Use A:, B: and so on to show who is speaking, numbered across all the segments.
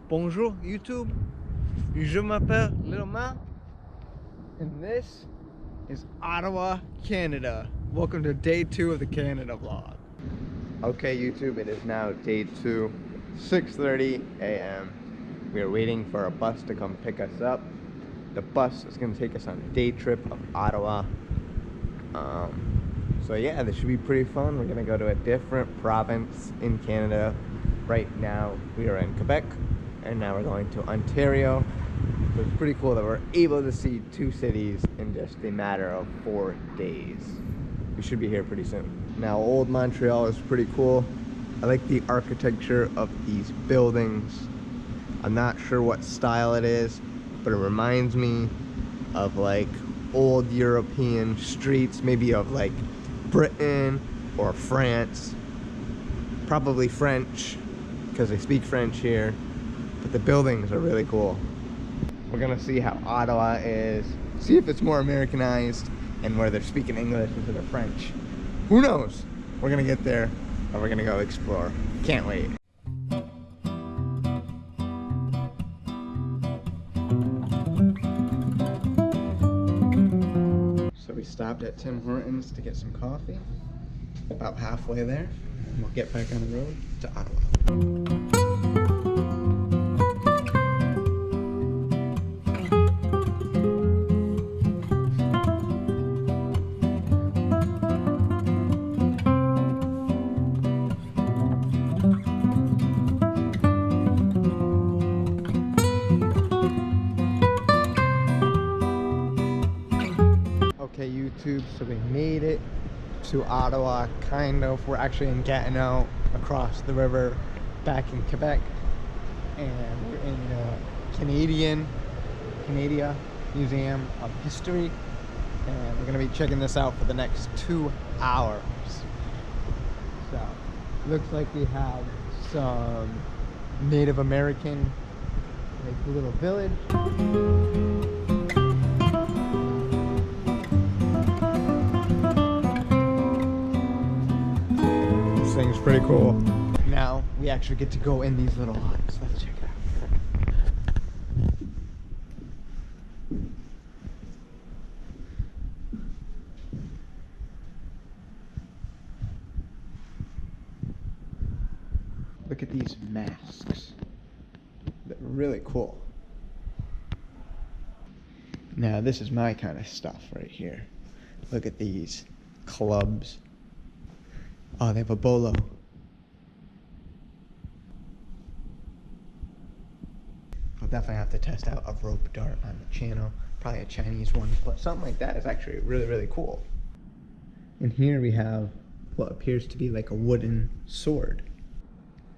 A: Bonjour YouTube, je m'appelle Lil Mao, and this is Ottawa, Canada. Welcome to day 2 of the Canada vlog. Okay YouTube, it is now day 2, 6:30 a.m. We are waiting for a bus to come pick us up. The bus is going to take us on a day trip of Ottawa. So yeah, this should be pretty fun. We're going to go to a different province in Canada. Right now we are in Quebec, and now we're going to Ontario. So it's pretty cool that we're able to see 2 cities in just a matter of 4 days. We should be here pretty soon. Now, old Montreal is pretty cool. I like the architecture of these buildings. I'm not sure what style it is, but it reminds me of like old European streets, maybe of like Britain or France. Probably French, because they speak French here. But the buildings are really cool. We're gonna see how Ottawa is, see if it's more Americanized and where they're speaking English instead of French. Who knows? We're gonna get there and we're gonna go explore. Can't wait. So we stopped at Tim Hortons to get some coffee. About halfway there, and we'll get back on the road to Ottawa. Okay YouTube, so we made it to Ottawa, kind of. We're actually in Gatineau, across the river, back in Quebec, and we're in the Canada Museum of History, and we're gonna be checking this out for the next 2 hours. So, looks like we have some Native American, like, little village. This thing's pretty cool. Now we actually get to go in these little huts. Let's check it out. Look at these masks. They're really cool. Now this is my kind of stuff right here. Look at these clubs. Oh, they have a bolo. I'll definitely have to test out a rope dart on the channel. Probably a Chinese one, but something like that is actually really, really cool. And here we have what appears to be like a wooden sword.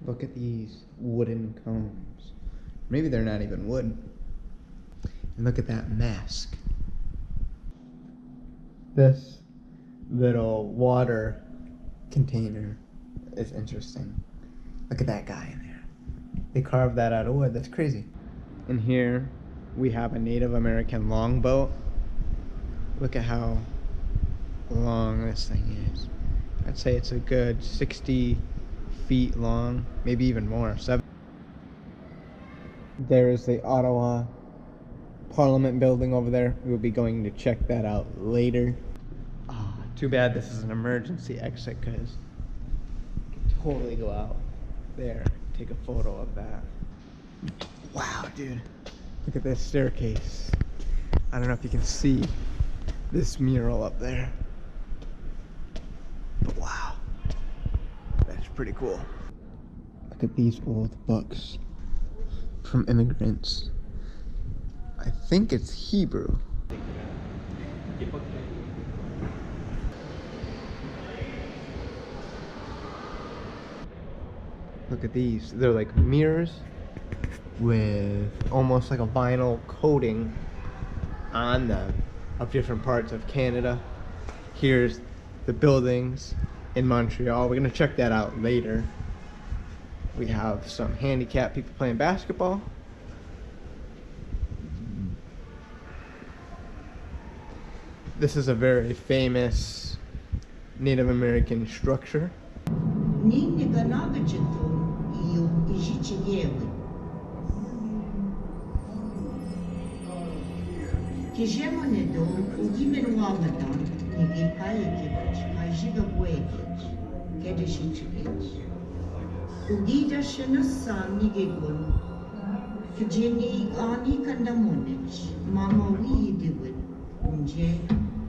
A: Look at these wooden cones. Maybe they're not even wood. And look at that mask. This little water container is interesting. Look at that guy in there. They carved that out of wood. That's crazy. And here we have a Native American longboat. Look at how long this thing is. I'd say it's a good 60 feet long, maybe even more. There is the Ottawa Parliament building over there. We'll be going to check that out later. Too bad this is an emergency exit, because you can totally go out there, take a photo of that. Wow, dude. Look at this staircase. I don't know if you can see this mural up there, but wow, that's pretty cool. Look at these old books from immigrants. I think it's Hebrew. Look at these. They're like mirrors with almost like a vinyl coating on them of different parts of Canada. Here's the buildings in Montreal. We're gonna check that out later. We have some handicapped people playing basketball. This is a very famous Native American structure.
B: Que j'aime o given wamadan, nige paikage, pajiga boekage, kedishikage. O gida shenasa nigegun, Kajini ani kandamonich, mama we diwin, unje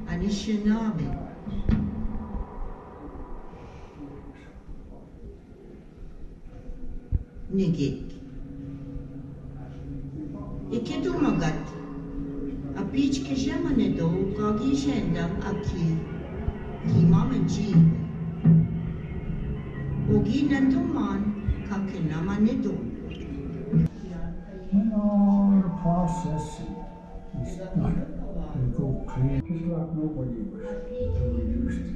B: anishinabe. Nigik. Iketu magat. A beach kajamane do, kagi shendam aki, ki mama jiwe. Ogi nanduman, kakinamane do.
C: When all the process is done, they go clean, just like nobody was ever used to.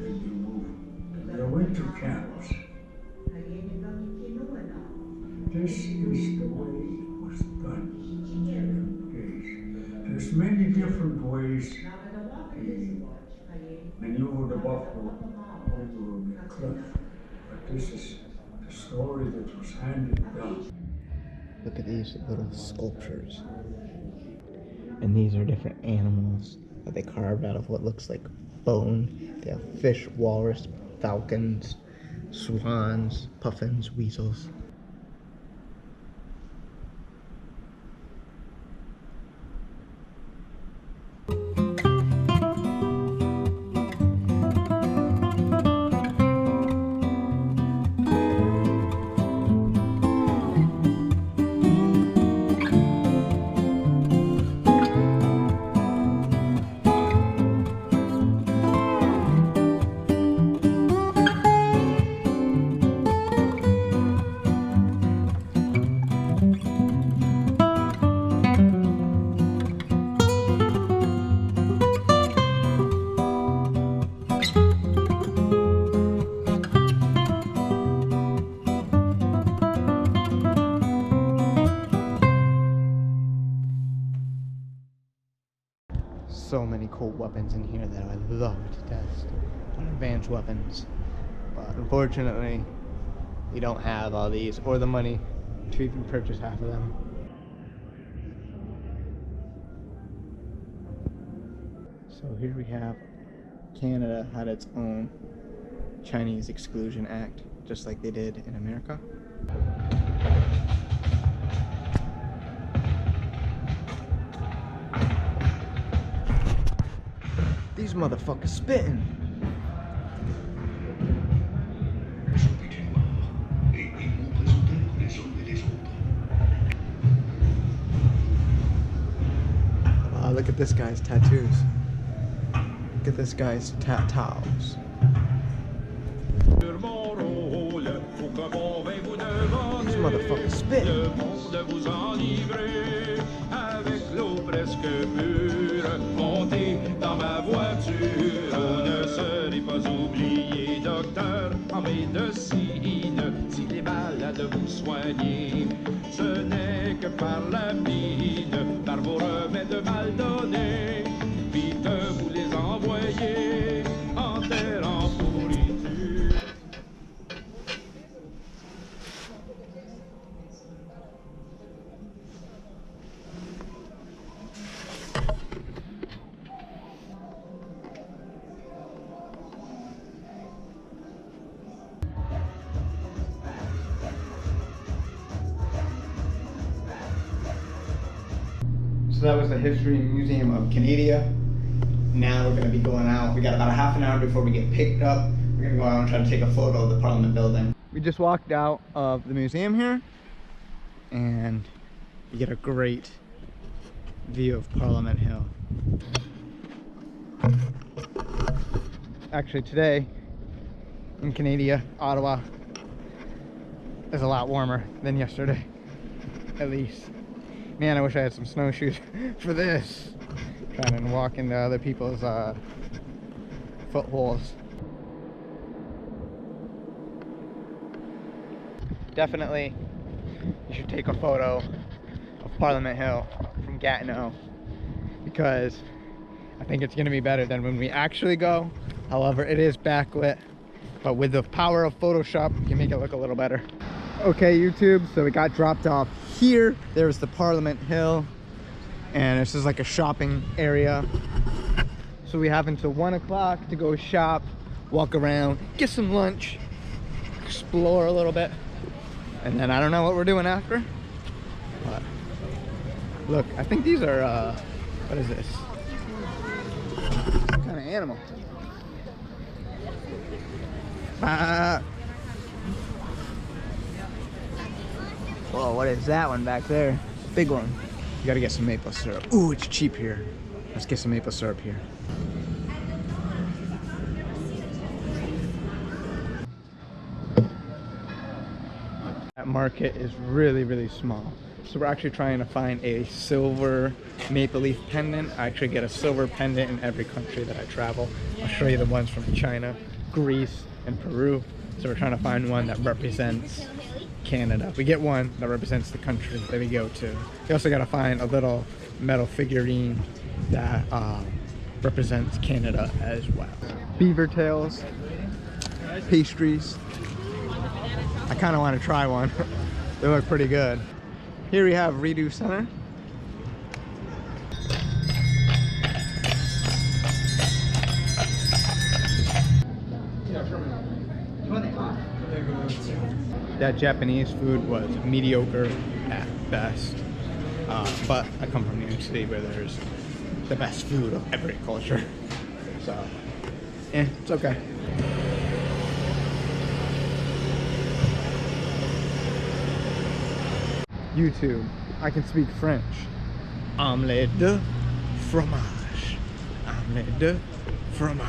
C: They move. They went to camps. This is the way it was done. There's many different ways they maneuver the buffalo over the cliff, but this is the story that was handed down.
A: Look at these little sculptures. And these are different animals that they carved out of what looks like bone. They have fish, walrus, falcons, swans, puffins, weasels. So many cool weapons in here that I love to test on advanced weapons, but unfortunately we don't have all these or the money to even purchase half of them. So here we have Canada had its own Chinese Exclusion Act, just like they did in America. These motherfuckers spitting. Wow, look at this guy's tattoos. Look at this guy's tattoos. These motherfuckers spitting.
D: Montez dans ma voiture, ne serez pas oublié, docteur, en médecine. Si les malades vous soignez, ce n'est que par la mine, par vos remèdes mal donnés. Vite vous les envoyez en terre en pourriture.
A: So that was the History Museum of Canada. Now we're going to be going out. We got about a half an hour before we get picked up. We're going to go out and try to take a photo of the Parliament building. We just walked out of the museum here and you get a great view of Parliament Hill. Actually today in Canada, Ottawa, is a lot warmer than yesterday, at least. Man, I wish I had some snowshoes for this. Trying to walk into other people's footholds. Definitely, you should take a photo of Parliament Hill from Gatineau, because I think it's going to be better than when we actually go. However, it is backlit, but with the power of Photoshop, you can make it look a little better. Okay, YouTube, so we got dropped off here. There's the Parliament Hill, and this is like a shopping area. So we have until 1 o'clock to go shop, walk around, get some lunch, explore a little bit, and then I don't know what we're doing after. But look, I think these are what is this? Some kind of animal. Whoa, what is that one back there? Big one. You gotta get some maple syrup. Ooh, it's cheap here. Let's get some maple syrup here. That market is really small. So we're actually trying to find a silver maple leaf pendant. I actually get a silver pendant in every country that I travel. I'll show you the ones from China, Greece, and Peru. So we're trying to find one that represents Canada. We get one that represents the country that we go to. We also got to find a little metal figurine that represents Canada as well. Beaver tails, pastries. I kind of want to try one. They look pretty good. Here we have Redo Center. That Japanese food was mediocre at best, but I come from New York City where there's the best food of every culture, so it's okay. YouTube, I can speak French. Omelette de fromage. Omelette de fromage.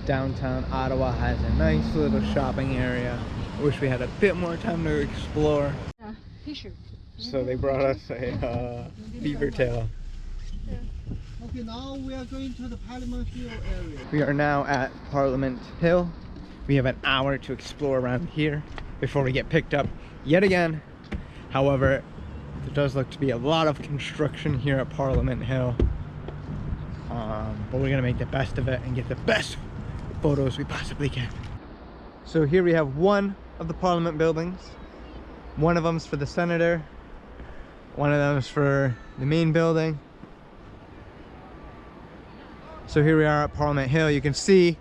A: Downtown Ottawa has a nice little shopping area. I wish we had a bit more time to explore. So they brought us a beaver tail.
E: Okay, now we are going to the Parliament Hill area.
A: We are now at Parliament Hill. We have an hour to explore around here before we get picked up yet again. However, there does look to be a lot of construction here at Parliament Hill. But we're gonna make the best of it and get the best photos we possibly can. So here we have one of the Parliament buildings. One of them's for the Senator. One of them's for the main building. So here we are at Parliament Hill. You can see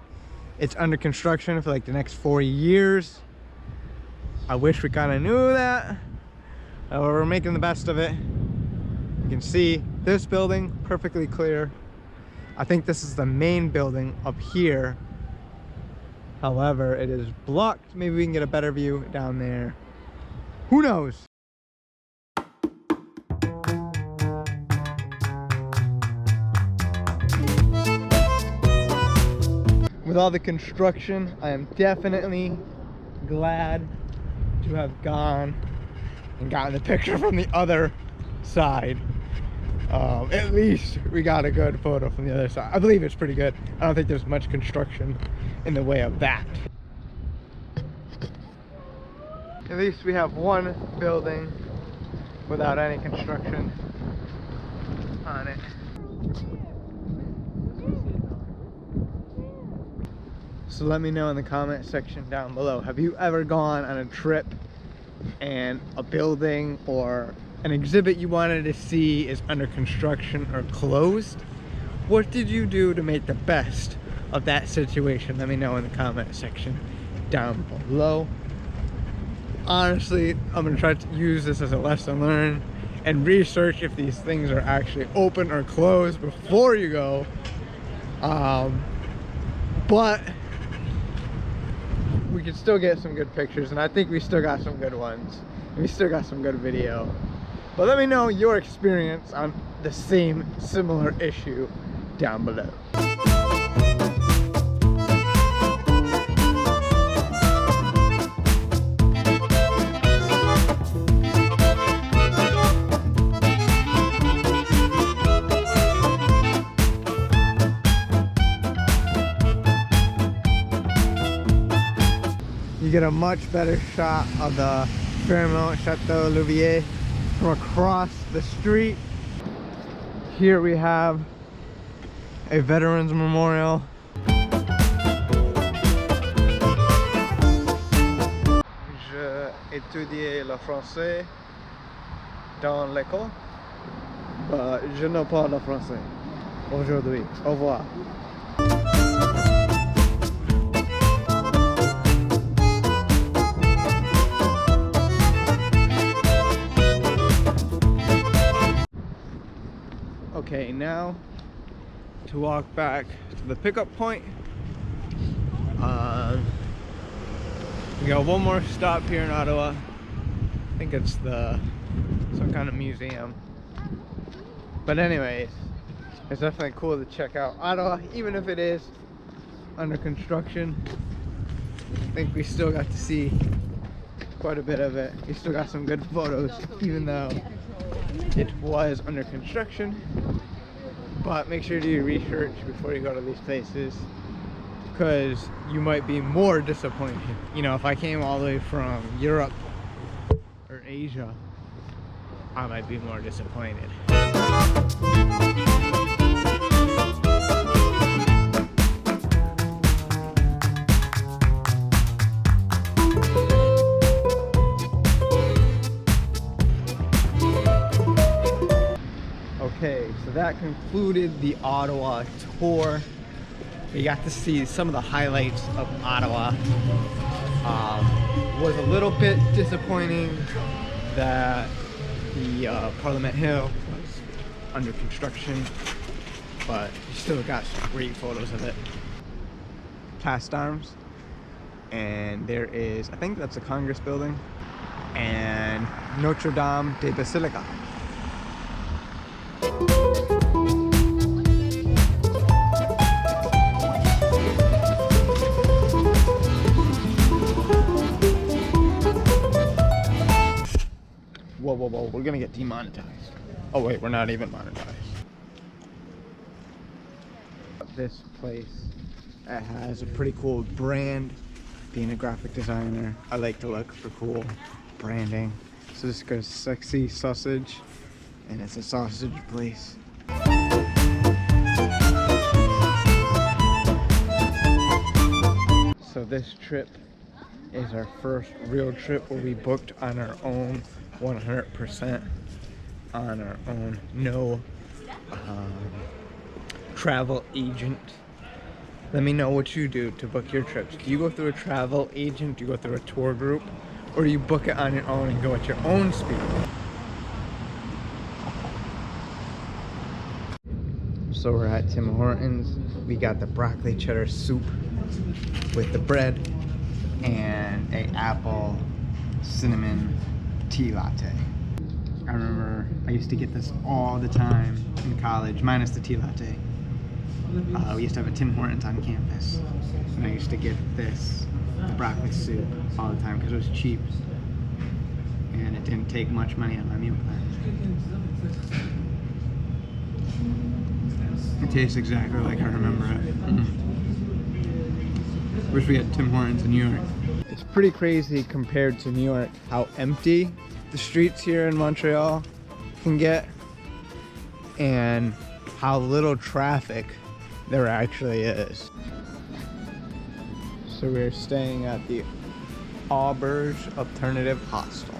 A: it's under construction for like the next 4 years. I wish we kind of knew that. We're making the best of it. You can see this building perfectly clear. I think this is the main building up here. However, it is blocked. Maybe we can get a better view down there. Who knows? With all the construction, I am definitely glad to have gone and gotten the picture from the other side. At least we got a good photo from the other side. I believe it's pretty good. I don't think there's much construction in the way of that. At least we have one building without any construction on it. So let me know in the comment section down below. Have you ever gone on a trip and a building or an exhibit you wanted to see is under construction or closed? What did you do to make the best of that situation? Let me know in the comment section down below. Honestly, I'm gonna try to use this as a lesson learned and research if these things are actually open or closed before you go. But we can still get some good pictures, and I think we still got some good ones. We still got some good video. But let me know your experience on the same similar issue down below. You get a much better shot of the Fairmont Chateau Louvier from across the street. Here we have a veterans memorial. J'ai étudié le français dans l'école. Je ne parle français aujourd'hui. Au revoir. Okay, now to walk back to the pickup point. We got one more stop here in Ottawa. I think it's some kind of museum. But anyways, it's definitely cool to check out Ottawa, even if it is under construction. I think we still got to see quite a bit of it. We still got some good photos, even though it was under construction. But make sure to do your research before you go to these places, because you might be more disappointed. You know, if I came all the way from Europe or Asia, I might be more disappointed. Okay, so that concluded the Ottawa tour. We got to see some of the highlights of Ottawa. Was a little bit disappointing that the Parlament Hill was under construction, but we still got some great photos of it. Past Arms, and there is, I think that's the Congress building, and Notre Dame de Basilica. Whoa, we're gonna get demonetized. Oh wait, we're not even monetized. This place has a pretty cool brand. Being a graphic designer, I like to look for cool branding. So this goes Sexy Sausage, and it's a sausage place. So this trip is our first real trip where we booked on our own, 100% on our own, no travel agent. Let me know what you do to book your trips. Do you go through a travel agent, do you go through a tour group, or do you book it on your own and go at your own speed? So we're at Tim Hortons. We got the broccoli cheddar soup with the bread and a apple cinnamon tea latte. I remember I used to get this all the time in college, minus the tea latte. We used to have a Tim Hortons on campus, and I used to get this, the broccoli soup, all the time because it was cheap and it didn't take much money on my meal plan. It tastes exactly like I remember it. Wish we had Tim Hortons in New York. It's pretty crazy compared to New York how empty the streets here in Montreal can get and how little traffic there actually is. So we're staying at the Auberge Alternative Hostel.